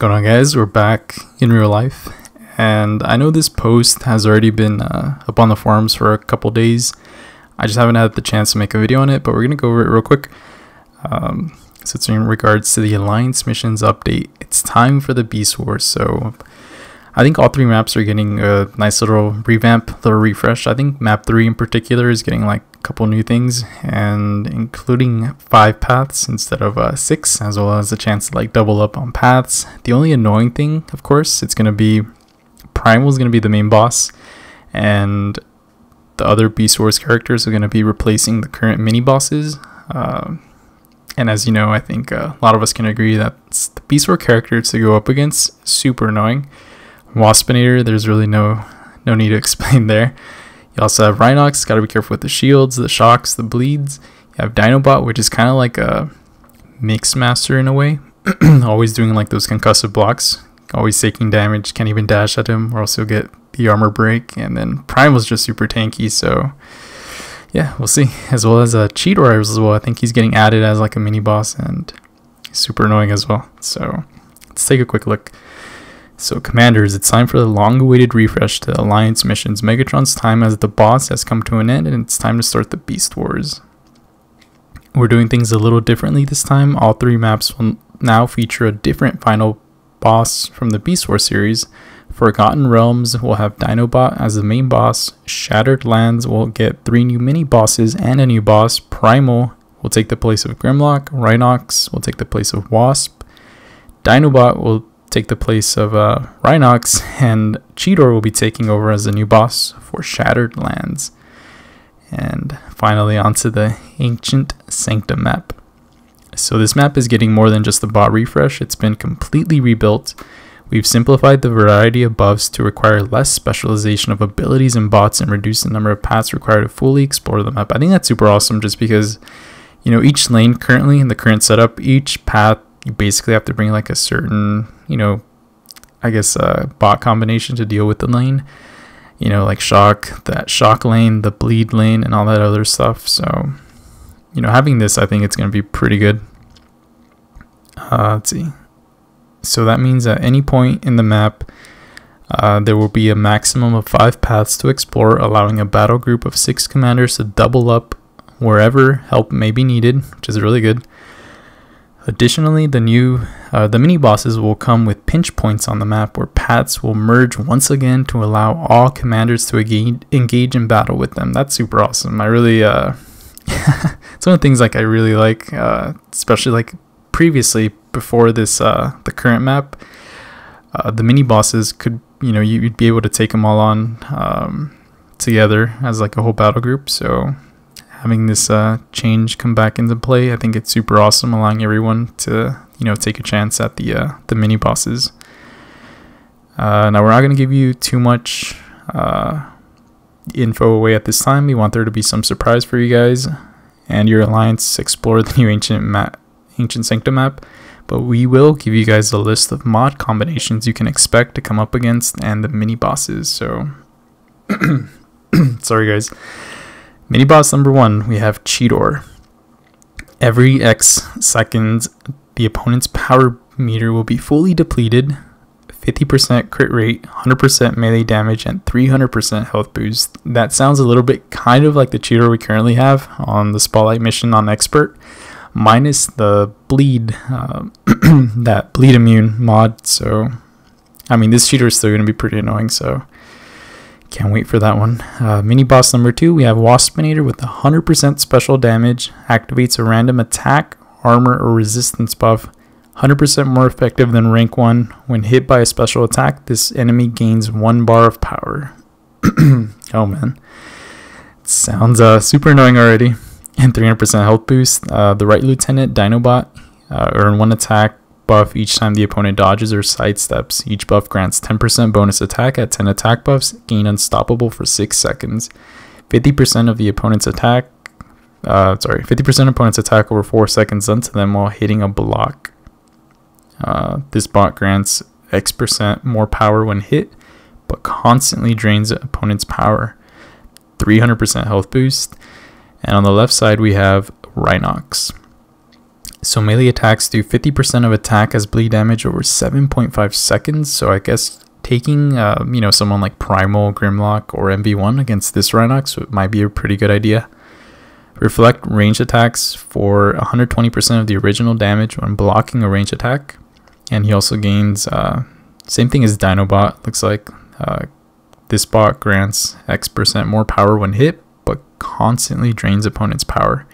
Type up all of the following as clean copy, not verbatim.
going on, guys? We're back in real life, and I know this post has already been up on the forums for a couple days. I just haven't had the chance to make a video on it, but we're gonna go over it real quick. So it's in regards to the Alliance missions update. It's time for the Beast Wars. So I think all three maps are getting a nice little revamp, little refresh. I think map 3 in particular is getting like a couple new things, and including 5 paths instead of 6, as well as a chance to like double up on paths. The only annoying thing, of course, it's gonna be Primal is gonna be the main boss, and the other Beast Wars characters are gonna be replacing the current mini bosses. And as you know, I think a lot of us can agree that the Beast Wars characters to go up against super annoying. Waspinator, there's really no need to explain there. You also have Rhinox, gotta be careful with the shields, the shocks, the bleeds. You have Dinobot, which is kind of like a mix master in a way. Always doing like those concussive blocks, always taking damage, can't even dash at him or else you'll get the armor break. And then Primal's just super tanky, so yeah, we'll see. As well as Cheetor as well. I think he's getting added as like a mini boss, and he's super annoying as well. So let's take a quick look. So commanders, it's time for the long-awaited refresh to Alliance missions. Megatron's time as the boss has come to an end, and it's time to start the Beast Wars. We're doing things a little differently this time. All 3 maps will now feature a different final boss from the Beast Wars series. Forgotten Realms will have Dinobot as the main boss. Shattered Lands will get 3 new mini bosses and a new boss. Primal will take the place of Grimlock. Rhinox will take the place of Wasp. Dinobot will take the place of Rhinox, and Cheetor will be taking over as the new boss for Shattered Lands. And finally, onto the Ancient Sanctum Map. So this map is getting more than just a bot refresh. It's been completely rebuilt. We've simplified the variety of buffs to require less specialization of abilities and bots and reduce the number of paths required to fully explore the map. I think that's super awesome, just because, you know, each lane currently in the current setup, each path, you basically have to bring like a certain, you know, I guess bot combination to deal with the lane. You know, like that shock lane, the bleed lane, and all that other stuff. So, you know, having this, I think it's going to be pretty good. Let's see. So that means at any point in the map, there will be a maximum of 5 paths to explore, allowing a battle group of 6 commanders to double up wherever help may be needed, which is really good. Additionally, the mini bosses will come with pinch points on the map, where paths will merge once again to allow all commanders to engage in battle with them. That's super awesome. I really, it's one of the things like I really like, especially like previously before this, the current map, the mini bosses could, you know, you'd be able to take them all on together as like a whole battle group. So having this change come back into play, I think it's super awesome, allowing everyone to, you know, take a chance at the mini bosses. Now we're not going to give you too much info away at this time. We want there to be some surprise for you guys and your Alliance to explore the new Ancient Sanctum Map, but we will give you guys a list of mod combinations you can expect to come up against and the mini bosses. So sorry guys. Mini boss number 1, we have Cheetor. Every X seconds, the opponent's power meter will be fully depleted, 50% crit rate, 100% melee damage, and 300% health boost. That sounds a little bit kind of like the Cheetor we currently have on the Spotlight mission on Expert, minus the bleed, that bleed immune mod. So, I mean, this Cheetor is still going to be pretty annoying, so can't wait for that one. Mini boss number 2, we have Waspinator with 100% special damage, activates a random attack, armor, or resistance buff, 100% more effective than rank 1. When hit by a special attack, this enemy gains 1 bar of power. Oh man, it sounds super annoying already. And 300% health boost. The Right Lieutenant Dinobot earn 1 attack buff each time the opponent dodges or sidesteps. Each buff grants 10% bonus attack at 10 attack buffs, gain unstoppable for 6 seconds. 50% of the opponent's attack, 50% opponent's attack over 4 seconds onto them while hitting a block. This bot grants X% more power when hit, but constantly drains the opponent's power. 300% health boost. And on the left side we have Rhinox. So melee attacks do 50% of attack as bleed damage over 7.5 seconds. So I guess taking, someone like Primal, Grimlock, or MV1 against this Rhinox might be a pretty good idea. Reflect range attacks for 120% of the original damage when blocking a range attack. And he also gains, same thing as Dinobot, looks like. This bot grants X% more power when hit, but constantly drains opponents' power.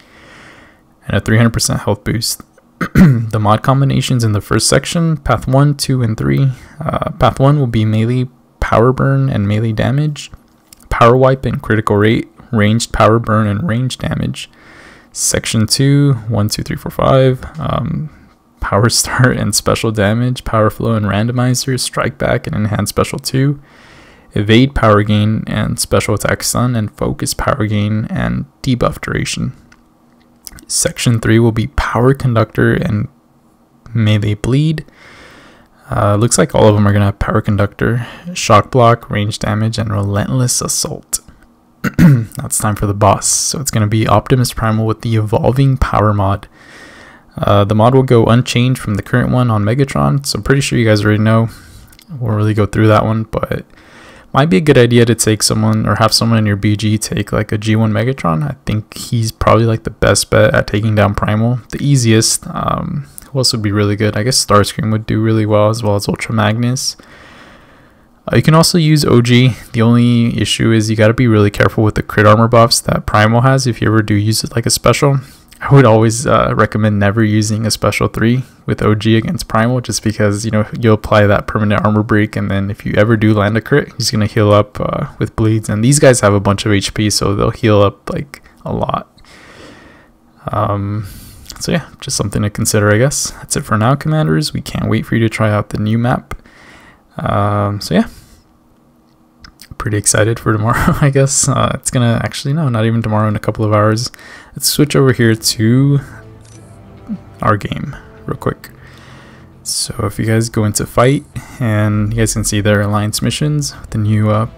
And a 300% health boost. The mod combinations in the first section, Path 1, 2, and 3. Path 1 will be melee power burn and melee damage, power wipe and critical rate, ranged power burn and range damage. Section 2, 1, 2, 3, 4, 5. Power start and special damage, power flow and randomizer, strike back and enhance special 2. Evade power gain and special attack stun, and focus power gain and debuff duration. Section 3 will be power conductor and melee bleed. Looks like all of them are going to have power conductor, shock block, range damage, and relentless assault. Now it's time for the boss. So it's going to be Optimus Primal with the evolving power mod. The mod will go unchanged from the current one on Megatron, so I'm pretty sure you guys already know. Won't really go through that one, but might be a good idea to take someone or have someone in your BG take like a G1 Megatron. I think he's probably like the best bet at taking down Primal, the easiest. Who else would be really good? I guess Starscream would do really well as Ultra Magnus. You can also use OG. The only issue is you got to be really careful with the crit armor buffs that Primal has if you ever do use it like a special. I would always recommend never using a special 3 with OG against Primal, just because you'll apply that permanent armor break, and then if you ever do land a crit, he's gonna heal up with bleeds, and these guys have a bunch of HP, so they'll heal up like a lot. So yeah, just something to consider, I guess. That's it for now, Commanders. We can't wait for you to try out the new map. So yeah, pretty excited for tomorrow. I guess it's gonna actually, no, not even tomorrow, in a couple of hours. Let's switch over here to our game real quick. So if you guys go into fight, and you guys can see their alliance missions with the new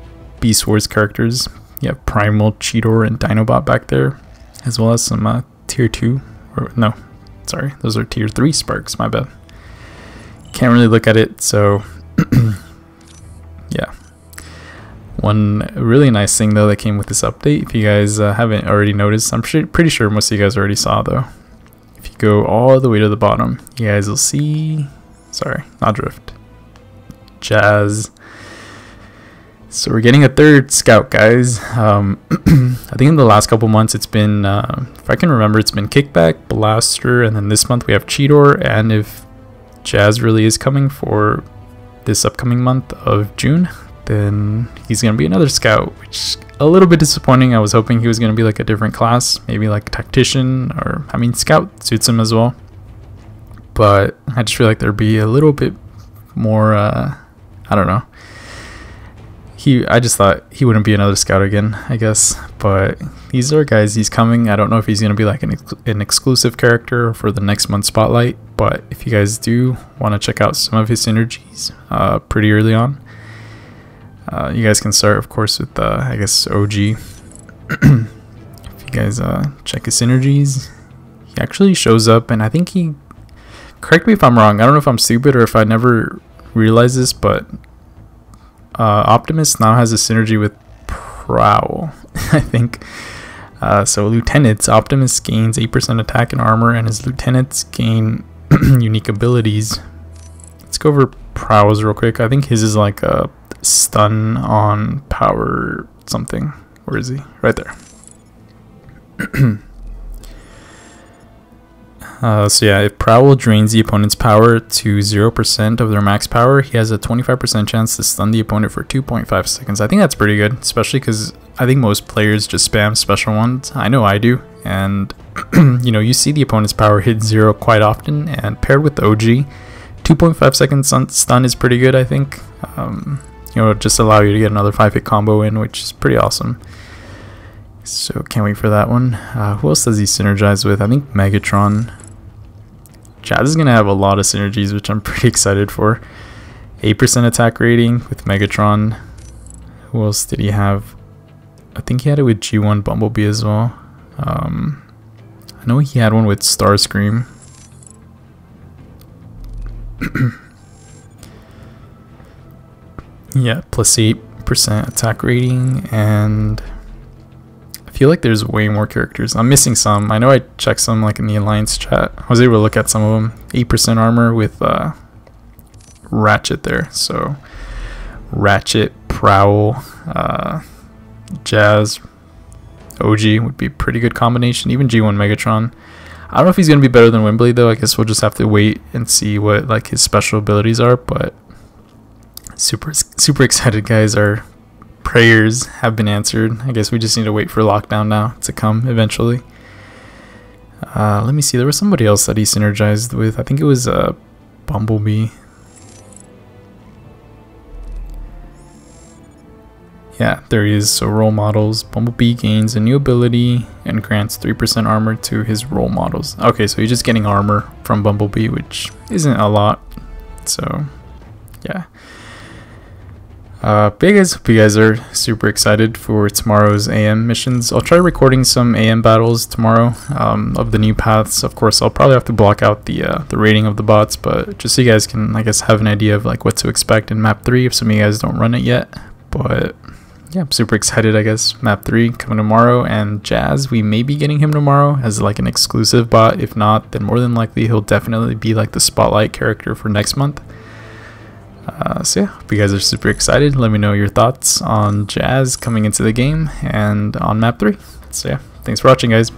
Beast Wars characters. You have Primal, Cheetor, and Dinobot back there, as well as some tier 2, or no, sorry, those are tier 3 Sparks, my bad. Can't really look at it, so yeah. One really nice thing though that came with this update, if you guys haven't already noticed, I'm pretty sure most of you guys already saw though. If you go all the way to the bottom, you guys will see, sorry, not Drift, Jazz. So we're getting a third scout, guys. I think in the last couple months it's been, if I can remember, it's been Kickback, Blaster, and then this month we have Cheetor, and if Jazz really is coming for this upcoming month of June, then he's going to be another scout, which is a little bit disappointing. I was hoping he was going to be like a different class, maybe like Tactician, or I mean Scout suits him as well, but I just feel like there'd be a little bit more, I don't know. I just thought he wouldn't be another scout again, I guess, but these are guys, he's coming. I don't know if he's going to be like an exclusive character for the next month's spotlight, but if you guys do want to check out some of his synergies pretty early on, you guys can start, of course, with I guess OG. If you guys check his synergies, he actually shows up, and I think he, correct me if I'm wrong, I don't know if I'm stupid or if I never realized this, but Optimus now has a synergy with Prowl, I think. So lieutenants, Optimus gains 8% attack and armor, and his lieutenants gain unique abilities. Let's go over Prowls real quick. I think his is like a stun on power something. Where is he? Right there. So yeah, if Prowl drains the opponent's power to 0% of their max power, he has a 25% chance to stun the opponent for 2.5 seconds. I think that's pretty good, especially because I think most players just spam special ones. I know I do, and you see the opponent's power hit 0 quite often, and paired with the OG, 2.5 second stun is pretty good, I think. It'll just allow you to get another 5-hit combo in, which is pretty awesome. So can't wait for that one. Who else does he synergize with? I think Megatron. Jazz is going to have a lot of synergies, which I'm pretty excited for. 8% attack rating with Megatron. Who else did he have? I think he had it with G1 Bumblebee as well. I know he had one with Starscream. Yeah, plus 8% attack rating, and I feel like there's way more characters. I'm missing some. I know I checked some like in the Alliance chat. I was able to look at some of them. 8% armor with Ratchet there. So Ratchet, Prowl, Jazz, OG would be a pretty good combination. Even G1 Megatron. I don't know if he's going to be better than Wembley though. I guess we'll just have to wait and see what like his special abilities are, but super excited, guys. Our prayers have been answered. I guess we just need to wait for lockdown now to come eventually. Let me see. There was somebody else that he synergized with. I think it was Bumblebee. Yeah, there he is. So role models. Bumblebee gains a new ability and grants 3% armor to his role models. Okay, so he's just getting armor from Bumblebee, which isn't a lot. So yeah. But guys, hope you guys are super excited for tomorrow's AM missions. I'll try recording some AM battles tomorrow of the new paths. Of course, I'll probably have to block out the rating of the bots, but just so you guys can, I guess, have an idea of like what to expect in map 3 if some of you guys don't run it yet. But yeah, I'm super excited. I guess map 3 coming tomorrow, and Jazz, we may be getting him tomorrow as like an exclusive bot. If not, then more than likely he'll definitely be like the spotlight character for next month. So yeah, hope you guys are super excited. Let me know your thoughts on Jazz coming into the game and on map 3. So yeah, thanks for watching, guys.